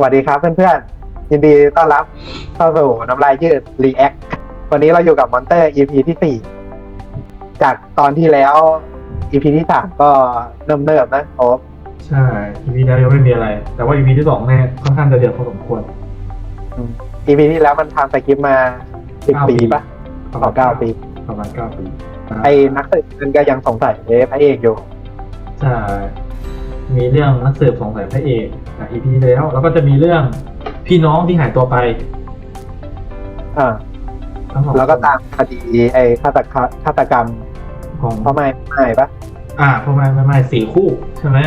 วัสดีครับเพื่อนๆยินดีต้อนรับเข้าสู่น้ำลายยืดรีแอควันนี้เราอยู่กับมอนเตอร์ EP ที่4จากตอนที่แล้ว EP ที่3ก็เนิ่มๆนะโอ้ใช่ EP แล้วยังไม่มีอะไร แต่ว่า EP ที่2เนี่ยค่อนข้างจะเดือดพอสมควร EP ที่แล้วมันทำสคริปต์มา10 ปีป่ะประมาณ 9 ปีประมาณ9 ปีไอ้นักสืบมันก็ยังสงสัยพระเอกอยู่ใช่ มีเรื่องนักสืบสงสัยพระเอกจาก EP ที่แล้วก็จะมีเรื่องพี่น้องที่หายตัวไปแล้วก็ตามคดีไอ้ฆาตกรรมของพ่อไม่ป่ะพ่อไม่4 คู่ใช่ไหม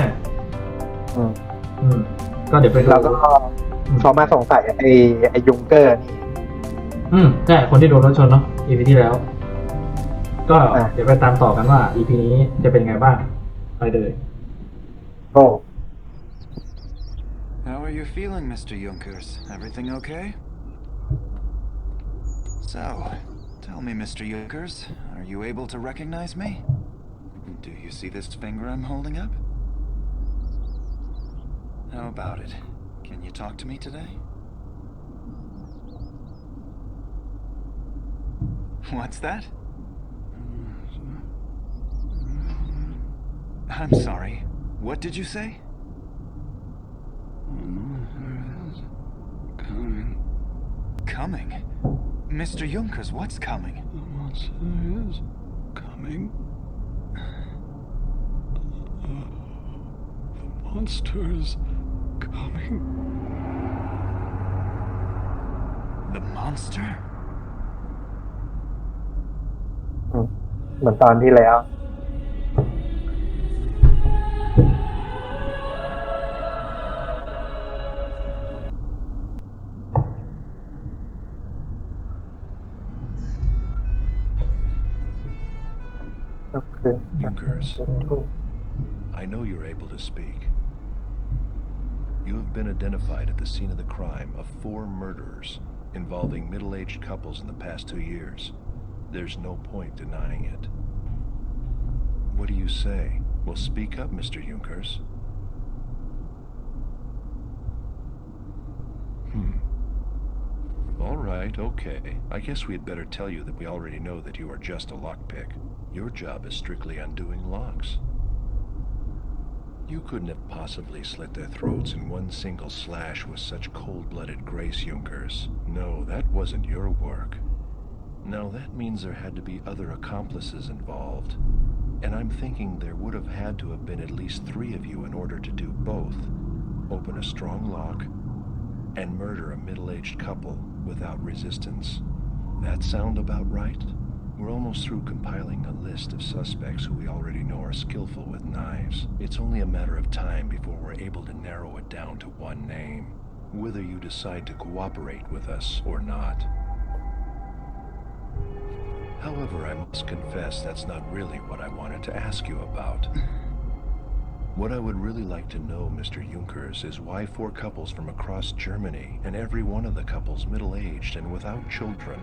ก็เดี๋ยวไปดูแล้วก็เขามาสงสัยไอ้ยุงเกอร์นี่ใช่คนที่โดนรถชนเนาะ EP ที่แล้วก็เดี๋ยวไปตามต่อกันว่า EP นี้จะเป็นไงบ้างไปเลยโอ้ How are you feeling, Mr. Junkers? Everything okay? So, tell me, Mr. Junkers, are you able to recognize me? Do you see this finger I'm holding up? How about it? Can you talk to me today? What's that? I'm sorry. What did you say? Coming? Mr. Junkers, what's coming? The monster is coming. The monster's coming. The monster? เหมือนตอนที่แล้วJunkers, I know you're able to speak. You have been identified at the scene of the crime of 4 murders involving middle-aged couples in the past 2 years. There's no point denying it. What do you say? Well, speak up, Mr. Junkers. All right, okay. I guess we'd better tell you that we already know that you are just a lockpick. Your job is strictly undoing locks. You couldn't have possibly slit their throats in one single slash with such cold-blooded grace, Junkers. No, that wasn't your work. Now that means there had to be other accomplices involved. And I'm thinking there would have had to have been at least 3 of you in order to do both. Open a strong lock and murder a middle-aged couple without resistance. That sound about right? We're almost through compiling a list of suspects who we already know are skillful with knives. It's only a matter of time before we're able to narrow it down to one name, whether you decide to cooperate with us or not. However, I must confess that's not really what I wanted to ask you about. What I would really like to know, Mr. Junkers, is why 4 couples from across Germany, and every one of the couples middle-aged and without children.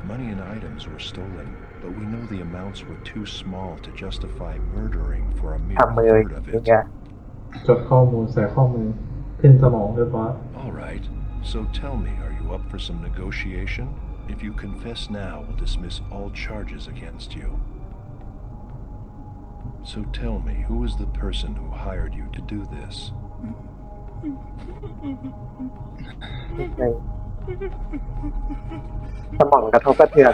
Money and items were stolen, but we know the amounts were too small to justify murdering for a mere third of it. จดข้อมูลใส่ข้อมูลขึ้นสมองเรียบร้อย All right. So tell me, are you up for some negotiation? If you confess now, we'll dismiss all charges against you. So tell me, who is the person who hired you to do this? สมองกระทบกระเทือน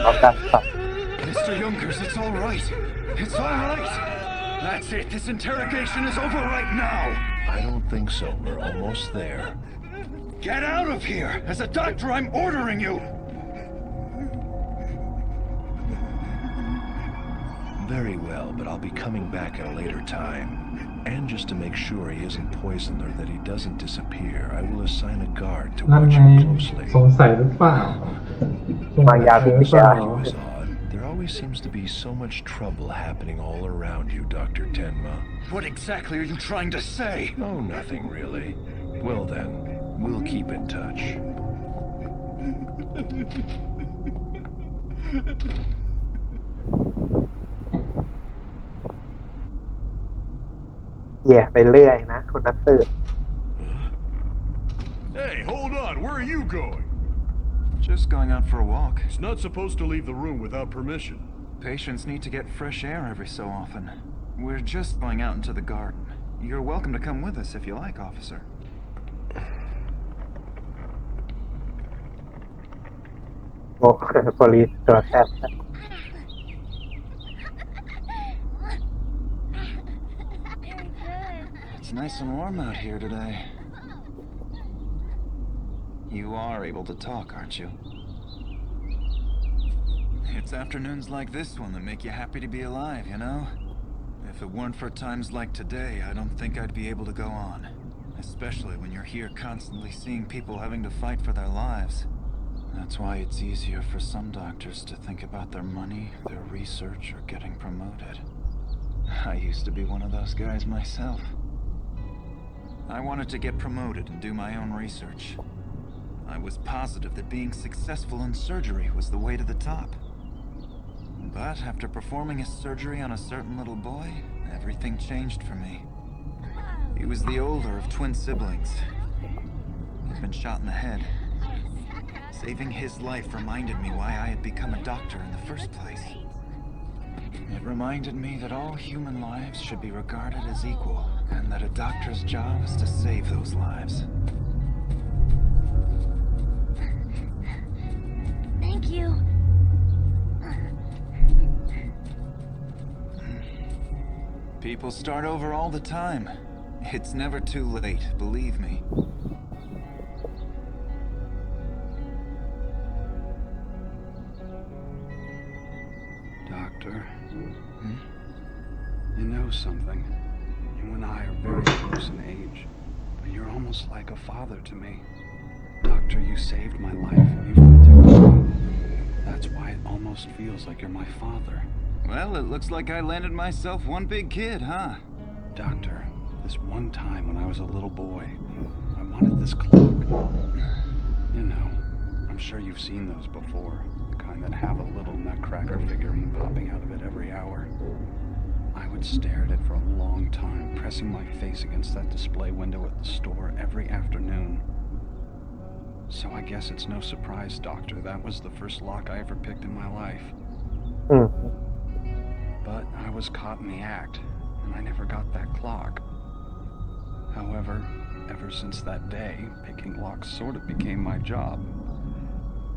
ของการสับ Mr. Junkers, it's all right. It's all right. That's it. This interrogation is over right now. I don't think so. We're almost there. Get out of here! As a doctor, I'm ordering you! Very well, but I'll be coming back at a later time. And just to make sure he isn't poisoned or that he doesn't disappear, I will assign a guard to นั่น watch ไง him closely. สงสัยหรือเปล่า บางอย่างที่ไม่ใช่ It was odd. There always seems to be so much trouble happening all around you, Dr. Tenma. What exactly are you trying to say? Oh, nothing really. Well then, we'll keep in touch. แย่ไปเรื่อยนะคุณนักสืบ are you going? Just going out for a walk. He's not supposed to leave the room without permission. Patients need to get fresh air every so often. We're just going out into the garden. You're welcome to come with us if you like, officer. Oh, police ตรวจแทบ It's nice and warm out here today. You are able to talk, aren't you? It's afternoons like this one that make you happy to be alive, you know? If it weren't for times like today, I don't think I'd be able to go on. Especially when you're here constantly seeing people having to fight for their lives. That's why it's easier for some doctors to think about their money, their research, or getting promoted. I used to be one of those guys myself. I wanted to get promoted and do my own research. I was positive that being successful in surgery was the way to the top. But after performing a surgery on a certain little boy, everything changed for me. He was the older of twin siblings. He'd been shot in the head. Saving his life reminded me why I had become a doctor in the first place. It reminded me that all human lives should be regarded as equal, and that a doctor's job is to save those lives. Thank you. People start over all the time. It's never too late, believe me. Doctor, you know something. You and I are very close in age, but you're almost like a father to me. Doctor, you saved my life. You protected me. That's why it almost feels like you're my father. Well, it looks like I landed myself one big kid, huh? Doctor, this one time when I was a little boy, I wanted this clock. You know, I'm sure you've seen those before. The kind that have a little nutcracker figurine popping out of it every hour. I would stare at it for a long time, pressing my face against that display window at the store every afternoon. So I guess it's no surprise, Doctor, that was the first lock I ever picked in my life. อืม But I was caught in the act, and I never got that clock. However, ever since that day, picking locks sort of became my job.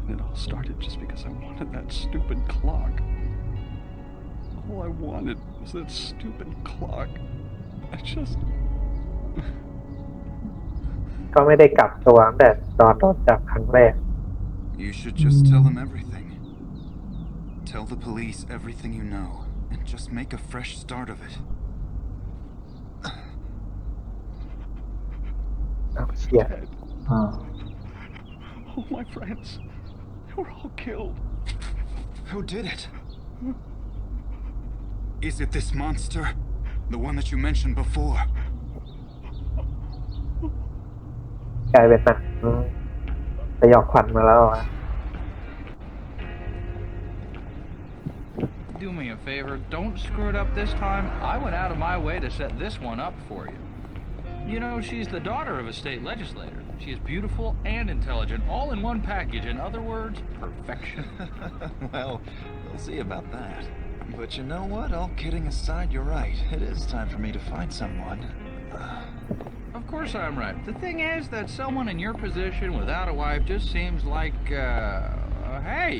And it all started just because I wanted that stupid clock. All I wanted was that stupid clock. I just... ก็ไม่ได้กลับตัวตั้งแต่ตอนโดนจับครั้งแรก You should just tell them everything. Tell the police everything you know, and just make a fresh start of it. เอาเชีย dead. อ่า All my friends, they were all killed. Who did it? Is it this monster? The one that you mentioned before? กลายเป็นหนังสยองขวัญมาแล้วอะ Do me a favor, don't screw it up this time. I went out of my way to set this one up for you. You know, she's the daughter of a state legislator. She is beautiful and intelligent, all in one package. In other words, perfection. Well, we'll see about that. But you know what? All kidding aside, you're right. It is time for me to find someone. Of course I'm right. The thing is that someone in your position without a wife just seems like, hey.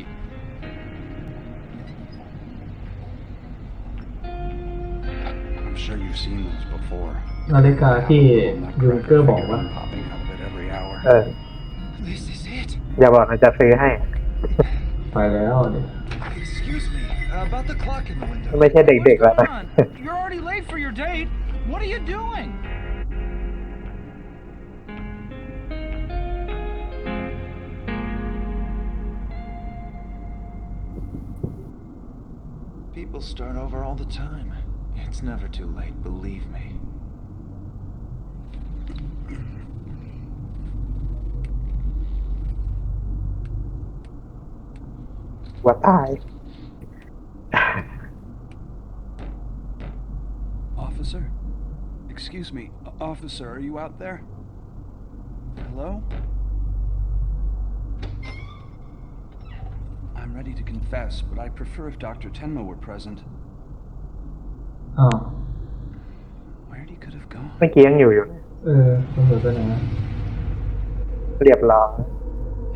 I'm sure you've seen those before. นาฬิกาที่ยูนเกอร์บอกว่า Popping out of it every hour. เออ This is it. อย่าบอกนะจะซื้อให้ ไปแล้วเนี่ย Excuse me, about the clock in the window. ไม่ใช่เด็กๆแล้วนะ Come on. You're already late for your date. What are you doing? People start over all the time. It's never too late, believe me. ว่าตาย Officer? Excuse me, officer, are you out there? Hello? ready to confess, but I prefer if Dr. Tenma were present. อ้าว Where'd he could have gone? เมื่อกี้ยังอยู่ ตำรวจไปไหนนะ เรียบร้อย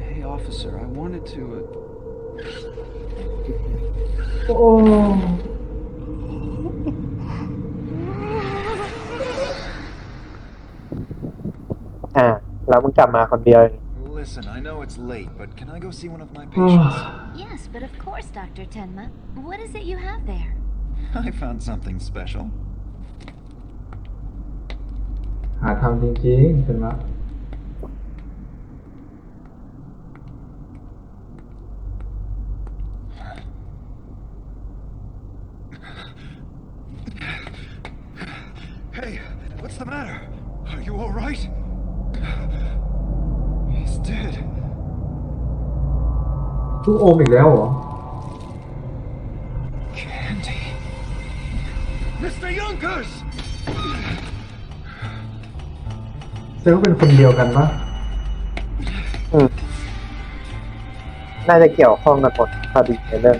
Hey, officer, I wanted to. โอ้ แล้วมึงกลับมาคนเดียว Listen, I know it's late, but can I go see one of my patients? Yes, but of course, Dr. Tenma. What is it you have there? I found something special. หาทำจริงๆเป็นวะ Hey, what's the matter? Are you all right? He's dead. ทุกโอมอีกแล้วเหรอ Candy. Mr. Yonkers! แสดงว่าเป็นคนเดียวกันปะ น่าจะเกี่ยวข้องกันหมดพอดีในเรื่อง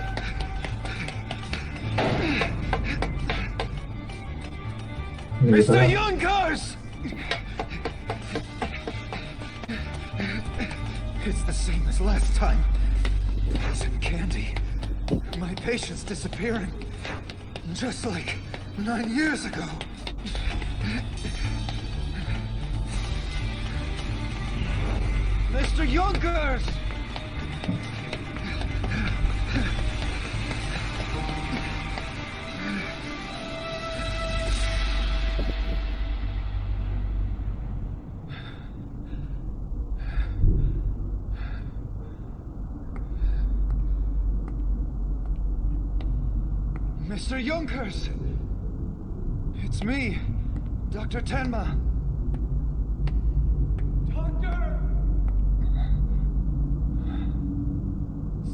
Mr. Yonkers! It's the same as last time. Isn't Candy? My patient's disappearing. Just like 9 years ago. Mr. Yonkers! Mr. Yonkers! It's me, Dr. Tenma. Doctor!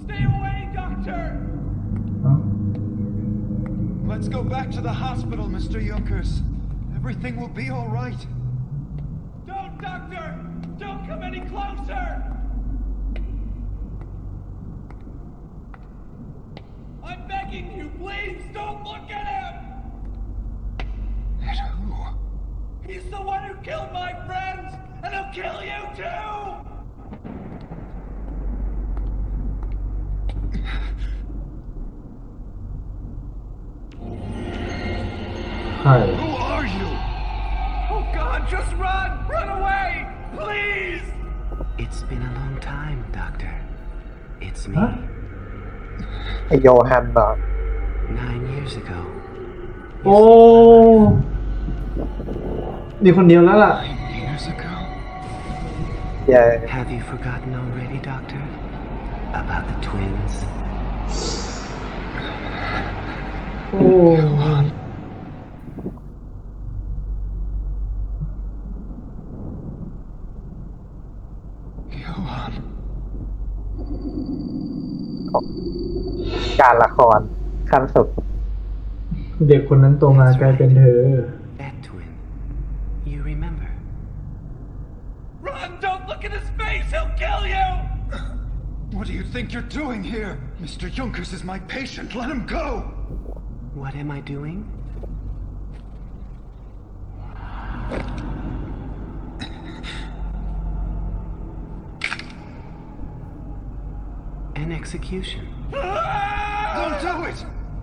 Stay away, Doctor! Let's go back to the hospital, Mr. Yonkers. Everything will be all right. Don't, Doctor! Don't come any closer! I'm begging you, please don't look at him! At who? He's the one who killed my friends, and he'll kill you too! Hi. Who are you? Oh God, just run! Run away! Please! It's been a long time, Doctor. It's me. Huh? ไอโยฮันเหรอ 9 years ago. โอ้มีคนเดียวแล้วล่ะ Years ago? อย่า Have you forgotten already, Doctor? About the twins? โอ้ Johan. การละครขั้นสุด เด็กคนนั้นโตมากลายเป็นเธอ That twin. You remember? Run! Don't look at his face! He'll kill you! What do you think you're doing here? Mr. Yonkers is my patient. Let him go! What am I doing? An execution. Don't do it!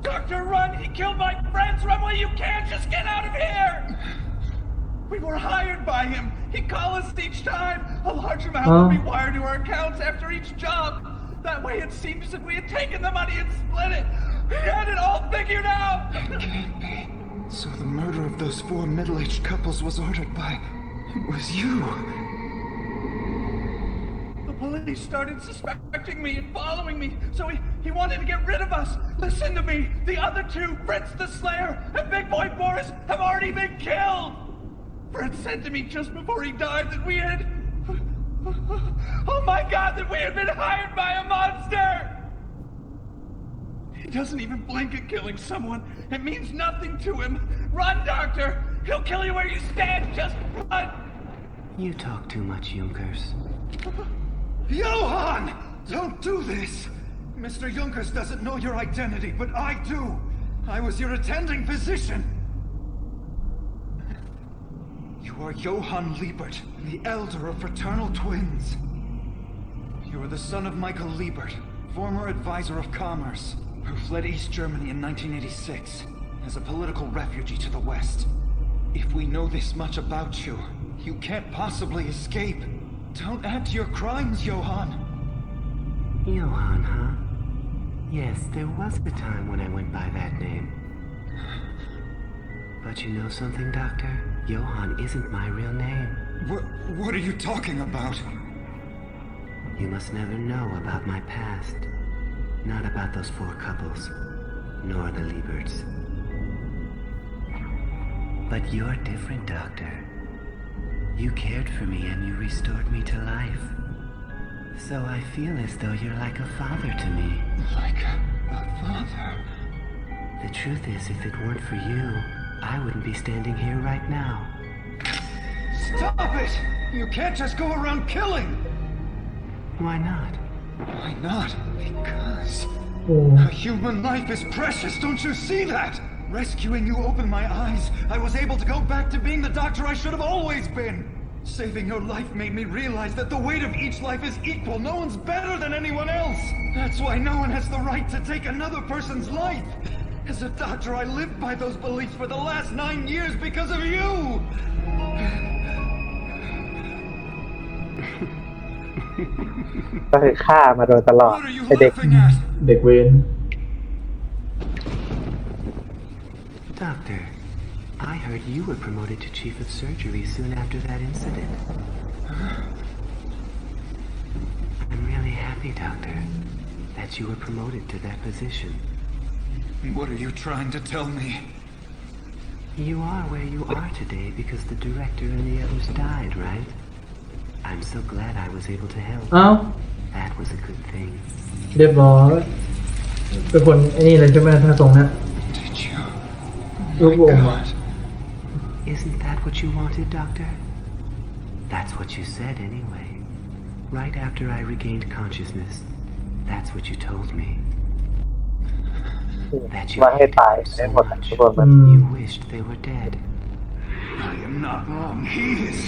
Doctor, run! He killed my friends! Run while you can! Just get out of here! We were hired by him. He'd call us each time. A large amount would be wired to our accounts after each job. That way it seemed as if we had taken the money and split it. He had it all figured out! It can't be. So the murder of those 4 middle-aged couples was ordered by... It was you. The police started suspecting me and following me, so he wanted to get rid of us. Listen to me. The other 2, Fritz the Slayer and Big Boy Boris, have already been killed. Fritz said to me just before he died that we had... Oh my God, that we had been hired by a monster! He doesn't even blink at killing someone. It means nothing to him. Run, Doctor! He'll kill you where you stand. Just run! You talk too much, Junkers. Johan! Don't do this! Mr. Junkers doesn't know your identity, but I do. I was your attending physician. You are Johann Liebert, the elder of fraternal twins. You are the son of Michael Liebert, former advisor of commerce, who fled East Germany in 1986 as a political refugee to the West. If we know this much about you, you can't possibly escape. Don't add to your crimes, Johann. Johann, huh? Yes, there was a time when I went by that name. But you know something, Doctor? Johann isn't my real name. What are you talking about? You must never know about my past. Not about those 4 couples, nor the Lieberts. But you're different, Doctor. You cared for me and you restored me to life. So I feel as though you're like a father to me. Like a father? The truth is, if it weren't for you, I wouldn't be standing here right now. Stop it! You can't just go around killing! Why not? Why not? Because Oh. a human life is precious, don't you see that? Rescuing you opened my eyes. I was able to go back to being the doctor I should have always been. Saving your life made me realize that the weight of each life is equal. No one's better than anyone else. That's why no one has the right to take another person's life. As a doctor, I lived by those beliefs for the last 9 years because of you. ก็คือฆ่ามาโดยตลอด What are you ไอเด็ก laughing at? เด็กเวน Doctor, I heard you were promoted to chief of surgery soon after that incident. I'm really happy, Doctor, that you were promoted to that position. What are you trying to tell me? You are where you are today because the director and the others died, right? I'm so glad I was able to help. เอ้า That was a good thing. เรียบร้อยเป็นคนไอ้นี่เลยใช่ไหมถ้าทรงนะ Did you? รูปวง God. Isn't that what you wanted, Doctor? That's what you said anyway. Right after I regained consciousness, that's what you told me. That you มาให้ hated ตาย them ให้ so หมด much. ทุกคนมัน You wished they were dead. I am not wrong. He is.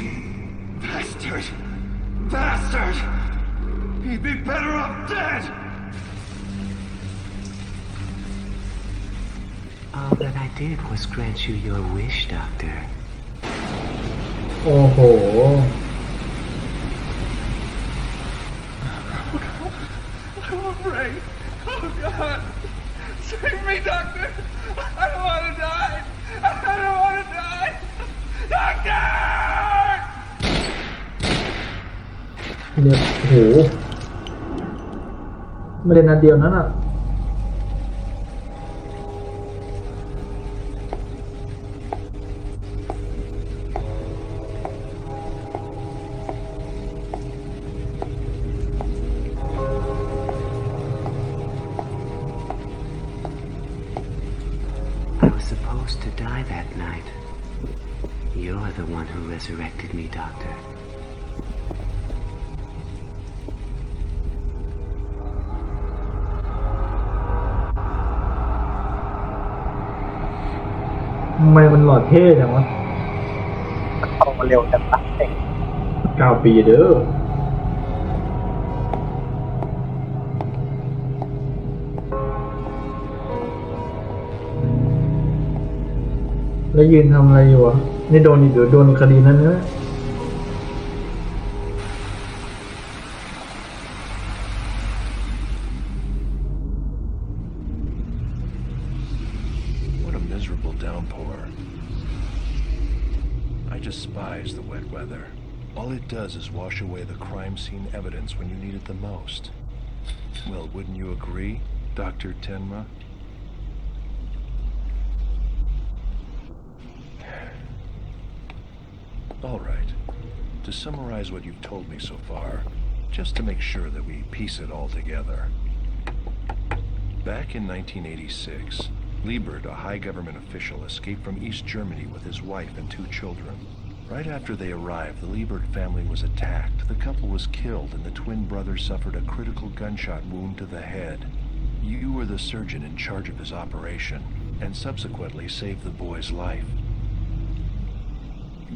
Bastard. Bastard! He'd be better off dead! All that I did was grant you your wish, Doctor. โอ้โห I'm afraid. Oh, God. Save me, Doctor. I don't want to die. I don't want to die. Doctor! เนี่ยโอ้โหไม่ได้นัดเดียวนั้นอ่ะ I was supposed to die that night. You're the one who resurrected me, Doctor. ทำไมมันหล่อเท่จังวะ เข้ามาเร็วจังปะเด็ก 9 ปีเด้อแล้วยืนทำอะไรอยู่วะนี่โดนอีกเดี๋ยวโดนคดีนั้นเนอะ What a miserable downpour. I despise the wet weather. All it does is wash away the crime scene evidence when you need it the most. Well, wouldn't you agree, Dr. Tenma? All right. To summarize what you've told me so far, just to make sure that we piece it all together. Back in 1986, Liebert, a high government official, escaped from East Germany with his wife and 2 children. Right after they arrived, the Liebert family was attacked. The couple was killed, and the twin brothers suffered a critical gunshot wound to the head. You were the surgeon in charge of his operation, and subsequently saved the boy's life.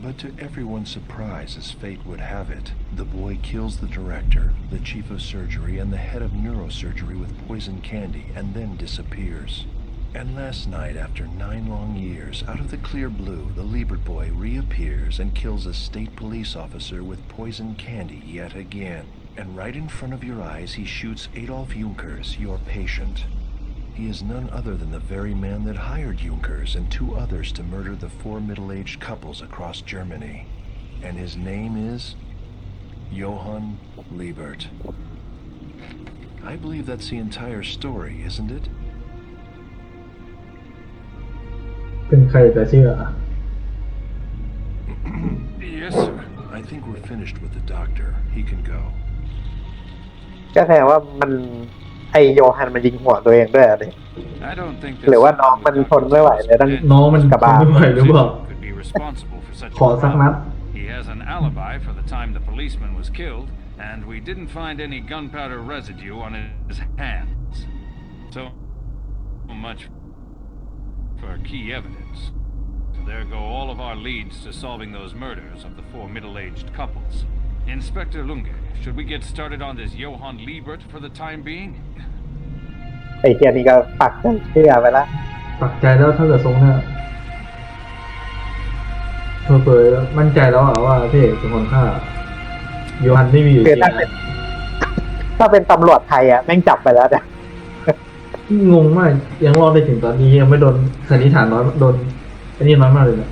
But to everyone's surprise, as fate would have it, the boy kills the director, the chief of surgery, and the head of neurosurgery with poison candy, and then disappears. And last night, after 9 long years, out of the clear blue, the Liebert boy reappears and kills a state police officer with poison candy yet again. And right in front of your eyes, he shoots Adolf Junkers, your patient. He is none other than the very man that hired Junkers and 2 others to murder the 4 middle-aged couples across Germany. And his name is Johann Liebert. I believe that's the entire story, isn't it? เป็นใครแต่เชื่อ Yes, sir. I think we're finished with the doctor. He can go. ก็แสดงว่ามันไอโยฮันมันยิงหัวตัวเองด้วยอะไร I don't think หรือว่าน้องมันทนไม่ไหวเลยต้อง น้องมัน กระบาล ไม่ไหวหรือเปล่า could be responsible for such ขอสักนัด He has an alibi for the time the policeman was killed, and we didn't find any gunpowder residue on his hands. So much for key evidence. There go all of our leads to solving those murders of the 4 middle-aged couples. Inspector Lunge, should we get started on this Johann Liebert for the time being? ไอเฮียนี่ก็ปักใจเชื่อไปละ ปักใจแล้วถ้าเกิดทรงเนี่ยเผยๆมั่นใจแล้วว่าพี่เอกเป็นคนฆ่าโยฮันไม่มีอยู่จ คือ ริง ถ้าเป็นตำรวจไทยอ่ะแม่งจับไปแล้วเนี่ย งงมากยังรอดได้ถึงตอนนี้ยังไม่โดนสันนิษฐานน้อยโดนอันนี้น้อยมากเลยนะ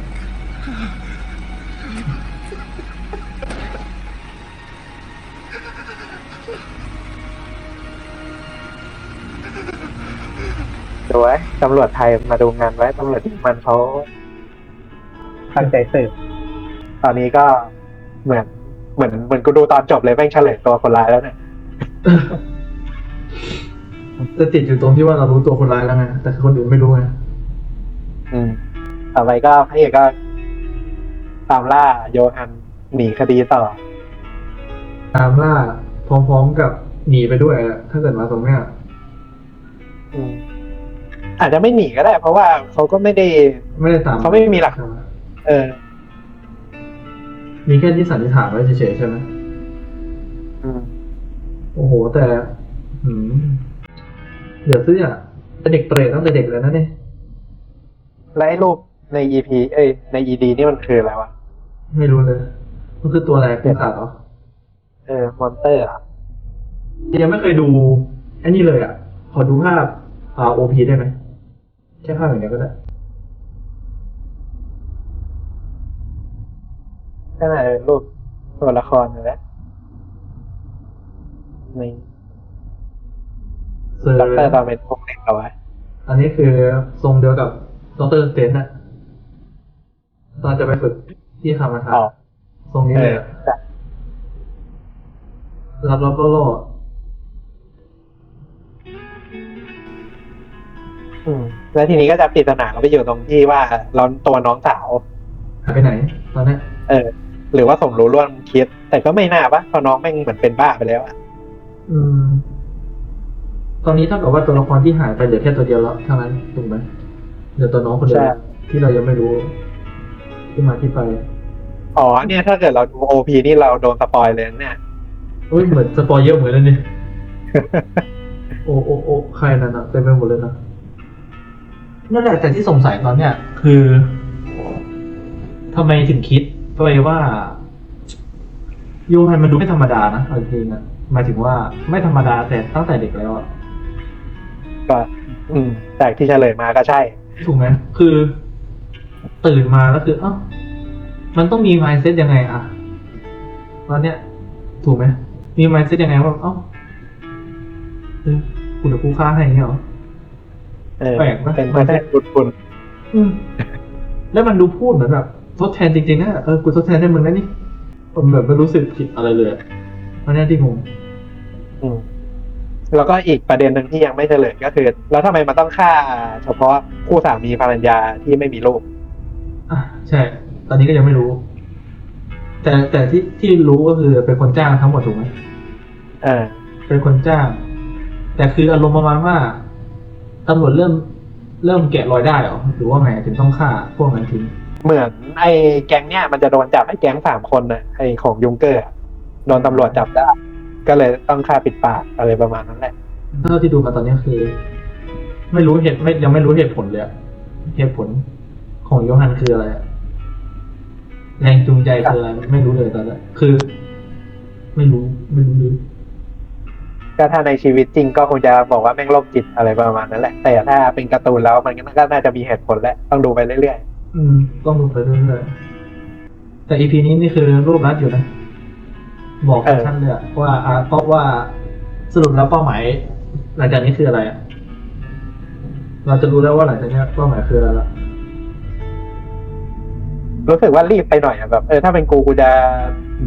ดูไว้ตำรวจไทยมาดูงานไว้ตำรวจมันเขาตั้งใจสืบตอนนี้ก็เหมือนกูดูตอนจบเลยแม่งเฉลยตัวคนร้ายแล้วเนี่ย จะติดอยู่ตรงที่ว่าเรารู้ตัวคนร้ายแล้วไงแต่คนอื่นไม่รู้ไง ต่อไปก็พระเอกก็ตามล่าโยฮันหนีคดีต่อ ตามล่าพร้อมๆกับหนีไปด้วยอะถ้าเกิดมาตรงเนี้ย อาจจะไม่หนีก็ได้ เพราะว่าเขาก็ไม่ได้ ตาม เขาไม่มีหลัก มีแค่ที่สันนิษฐานไว้เฉยๆใช่ไหมโอ้โหแต่เดี๋ยวซื้อเป็นเด็กเปรตตั้งแต่เด็กเลยนะเนี่ย แล้วไอ้รูปใน EP ใน ED นี่มันคืออะไรวะ ไม่รู้เลยมันคือตัวอะไรปีศาจเหรอ มอนเตอร์อ่ะ ยังไม่เคยดูไอ้นี่เลยอ่ะขอดูภาพOP ได้ไหมแค่ภาพอย่างเดียวก็ได้ ก็น่าจะเป็นรูปตัวละครนั่นแหละในด็อกเตอร์ตอนเป็นพวกเด็กเอาไว้ อันนี้คือทรงเดียวกับดร.สเตนน่ะตอนจะไปฝึกที่คามาทาทรงนี้เลยรับก็โล่แล้วทีนี้ก็จะปริศนาเราไปอยู่ตรงที่ว่าเราตัวน้องสาวหายไปไหนตอนนี้หรือว่าสมรู้ร่วมคิดแต่ก็ไม่น่าปะเพราะน้องแม่งเหมือนเป็นบ้าไปแล้วอ่ะตอนนี้เท่ากับว่าตัวละครที่หายไปเหลือแค่ตัวเดียวแล้วเท่านั้นถูกไหมเหลือตัวน้องคนเดียวที่เรายังไม่รู้ที่มาที่ไปเนี่ยถ้าเกิดเราดู OP นี่เราโดนสปอยเลยเนี่ยเหมือนสปอยเยอะเหมือนเลยนี่โอ้ใครนั่นนะเต็มไปหมดเลยนะนั่นแหละแต่ที่สงสัยตอนเนี้ยคือทำไมถึงคิดไปว่าโยฮันมันดูไม่ธรรมดานะจริงๆนะหมายถึงว่าไม่ธรรมดาแต่ตั้งแต่เด็กแล้วก็แต่ที่เฉลยมาก็ใช่ถูกไหมคือตื่นมาแล้วคือมันต้องมี mindset ยังไงอ่ะตอนเนี้ยถูกไหมมี mindset ยังไงว่าคุณจะกู้ค่าให้เงี้ยหรอแปลกนะเป็นmindset คุณแล้วมันดูพูดเหมือนแบบทดแทนจริงๆนะกูทดแทนให้มึงนะนี่ผมแบบไม่รู้สึกผิดอะไรเลยเพราะนี่ที่งงแล้วก็อีกประเด็นหนึ่งที่ยังไม่เฉลยก็คือแล้วทำไมมันต้องฆ่าเฉพาะคู่สามีภรรยาที่ไม่มีลูกใช่ตอนนี้ก็ยังไม่รู้แต่ที่รู้ก็คือเป็นคนจ้างทั้งหมดถูกไหมเป็นคนจ้างแต่คืออารมณ์ประมาณว่า ตำรวจเริ่มแกะรอยได้เหรอหรือว่าไงถึงต้องฆ่าพวกนั้นทิ้งเหมือนไอ้แก๊งเนี่ยมันจะโดนจับไอ้แก๊ง3 คนน่ะไอ้ของยุงเกอร์โดนตำรวจจับได้ก็เลยต้องฆ่าปิดปากอะไรประมาณนั้นแหละเท่าที่ดูมาตอนนี้คือ ไม่รู้ยังไม่รู้เหตุผลเลยเหตุผลของโยฮันคืออะไรแรงจูงใจคืออะไรไม่รู้เลยตอนนี้คือ ไม่รู้เลย ก็ถ้าในชีวิตจริงก็คงจะบอกว่าแม่งโรคจิตอะไรประมาณนั้นแหละแต่ถ้าเป็นการ์ตูนแล้วมันก็น่าจะมีเหตุผลแหละต้องดูไปเรื่อยต้องดูไปเรื่อยๆแต่ EP นี้นี่คือรูปรัดอยู่นะบอกชัดเลยว่าเพราะว่าสรุปแล้วเป้าหมายหลังจากนี้คืออะไรเราจะรู้แล้วว่าหลังจากนี้เป้าหมายคืออะไรละรู้สึกว่ารีบไปหน่อยแบบถ้าเป็นกูจะ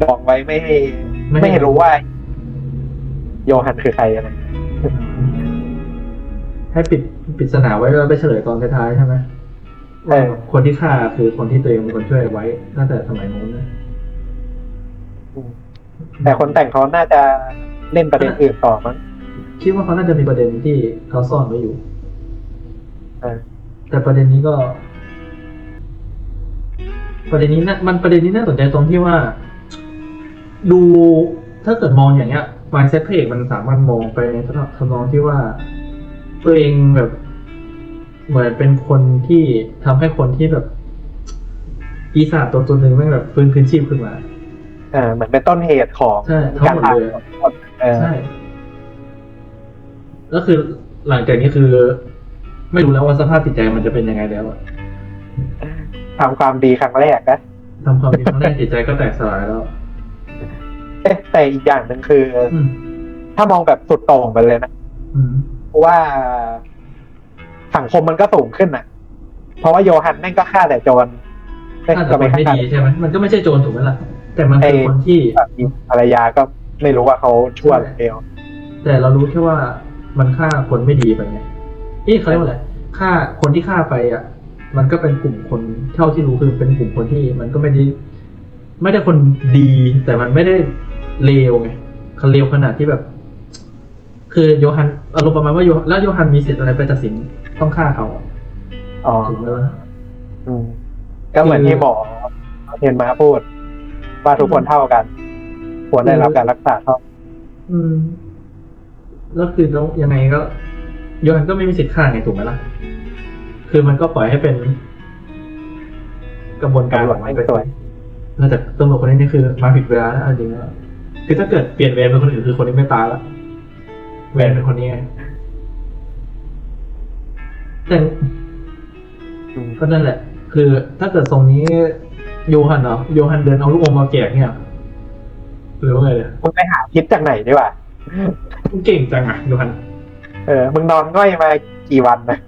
ดองไว้ไม่ให้รู้ว่าโยฮันคือใครอะไรให้ปิดปริศนาไว้แล้วไปเฉลยตอนท้ายๆใช่ไหมคนที่ฆ่าคือคนที่ตัวเองเป็นคนช่วยไว้ตั้งแต่สมัยโน้นนะแต่คนแต่งเขาน่าจะเล่นประเด็นอื่นต่อมั้งคิดว่าเขาน่าจะมีประเด็นที่เขาซ่อนไว้อยู่แต่ประเด็นนี้ก็ประเด็นนี้น่าสนใจตรงที่ว่าดูถ้าเกิดมองอย่างเงี้ยmindset พระเอกมันสามารถมองไปในทำนองที่ว่าตัวเองแบบเหมือนเป็นคนที่ทำให้คนที่แบบปีศาจตัวหนึ่งไม่แบบฟื้นคืนชีพขึ้นมาเหมือนเป็นต้นเหตุของการตายใช่แล้วคือหลังจากนี้คือไม่รู้แล้วว่าสภาพจิตใจมันจะเป็นยังไงแล้วทำความดีครั้งแรกนะทำความดีครั้งแรกจิตใจก็แตกสลายแล้วแต่อีกอย่างหนึ่งคือถ้ามองแบบสุดโต่งไปเลยนะเพราะว่าสังคมมันก็สูงขึ้นน่ะเพราะว่าโยฮันแม่งก็ฆ่าแต่โจรก็ไม่ดีใช่ไหมมันก็ไม่ใช่โจรถูกไหมล่ะแต่มันเป็นคนที่ภรรยาก็ไม่รู้ว่าเขาชั่วหรือเลวแต่เรารู้แค่ว่ามันฆ่าคนไม่ดีไปไงเขาเรียกว่าอะไรฆ่าคนที่ฆ่าไปมันก็เป็นกลุ่มคนเท่าที่รู้คือเป็นกลุ่มคนที่มันก็ไม่ได้คนดีแต่มันไม่ได้เลวไงเขาเลวขนาดที่แบบคือโยฮันอารมณ์ประมาณว่าโยฮันมีสิทธิ์อะไรไปตัดสินต้องฆ่าเขาถูกไหมล่ะก็เหมือนที่หมอเห็นมาพูดว่าทุกคนเท่ากันควรได้รับการรักษาเท่าแล้วคือแล้วยังไงก็โยฮันก็ไม่มีสิทธิ์ฆ่าไงถูกไหมล่ะคือมันก็ปล่อยให้เป็นกระบวนการของมันไปแต่ตำรวจคนนี้นี่คือมาผิดเวลาแล้วจริงๆคือถ้าเกิดเปลี่ยนเวรเป็นคนอื่นคือคนนี้ไม่ตายละเวรเป็นคนนี้ไงแต่ก็นั่นแหละคือถ้าเกิดทรงนี้โยฮันเดินเอาลูกอมมาแจกเนี่ยหรือว่าไงเนี่ยมึงไปหาคิดจากไหนดีวะมึงเก่งจังโยฮันมึงนอนง่อยมากี่วันนะ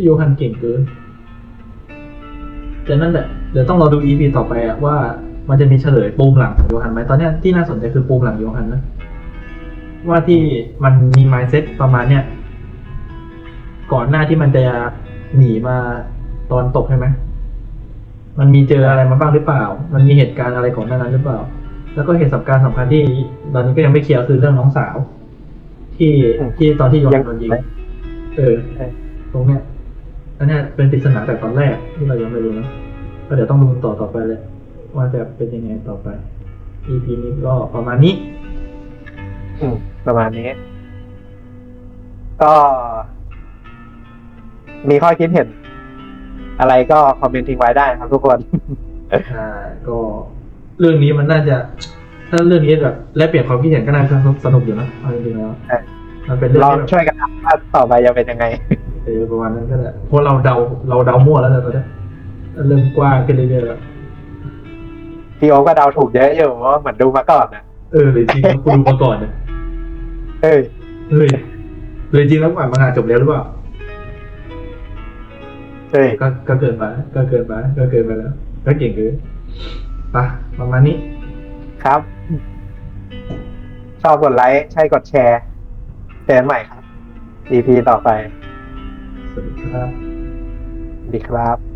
โยฮันเก่งเกินแต่นั่นแหละเดี๋ยวต้องรอดู EP ต่อไปว่ามันจะมีเฉลยปูมหลังของโยฮันไหมตอนนี้ที่น่าสนใจคือปูมหลังโยฮันนะว่าที่มันมี mindset ประมาณเนี้ยก่อนหน้าที่มันจะหนีมาตอนตกใช่ไหมมันมีเจออะไรมาบ้างหรือเปล่ามันมีเหตุการณ์อะไรก่อนหน้านั้นหรือเปล่าแล้วก็เหตุสำคัญที่ตอนนี้ก็ยังไม่เคลียร์คือเรื่องน้องสาวที่ตอนที่โยฮันโดนยิงตรงเนี้ยอันนี้เป็นปริศนาแต่ตอนแรกที่เรายังไม่รู้นะก็เดี๋ยวต้องดูต่อไปเลยว่าจะเป็นยังไงต่อไป EP นี้ก็ประมาณนี้ประมาณนี้ก็มีข้อคิดเห็นอะไรก็คอมเมนต์ทิ้งไว้ได้ครับทุกคนก็เรื่องนี้มันน่าจะถ้าเรื่องนี้แบบแลกเปลี่ยนความคิดเห็นก็น่าจะสนุกอยู่นะเอาจริงๆแล้วมันเป็นเรื่องลองช่วยกันว่าต่อไปจะเป็นยังไงประมาณนั้นก็ได้เพราะเราเดามั่วแล้วตอนนี้เริ่มกว้างขึ้นเรื่อยๆแล้วพี่โอ๊ก็เดาถูกเยอะอยู่เหมือนดูมาก่อนนะเลยจริงกูดูมาก่อนเนี่ยเลยจริงแล้วกว่ามันจบแล้วหรือเปล่าก็เกินไปแล้วก็เก่งเกินไปประมาณนี้ครับชอบกดไลค์ใช่กดแชร์เจอกันใหม่ครับ EP ต่อไปสวัสดีครับสวัสดีครับ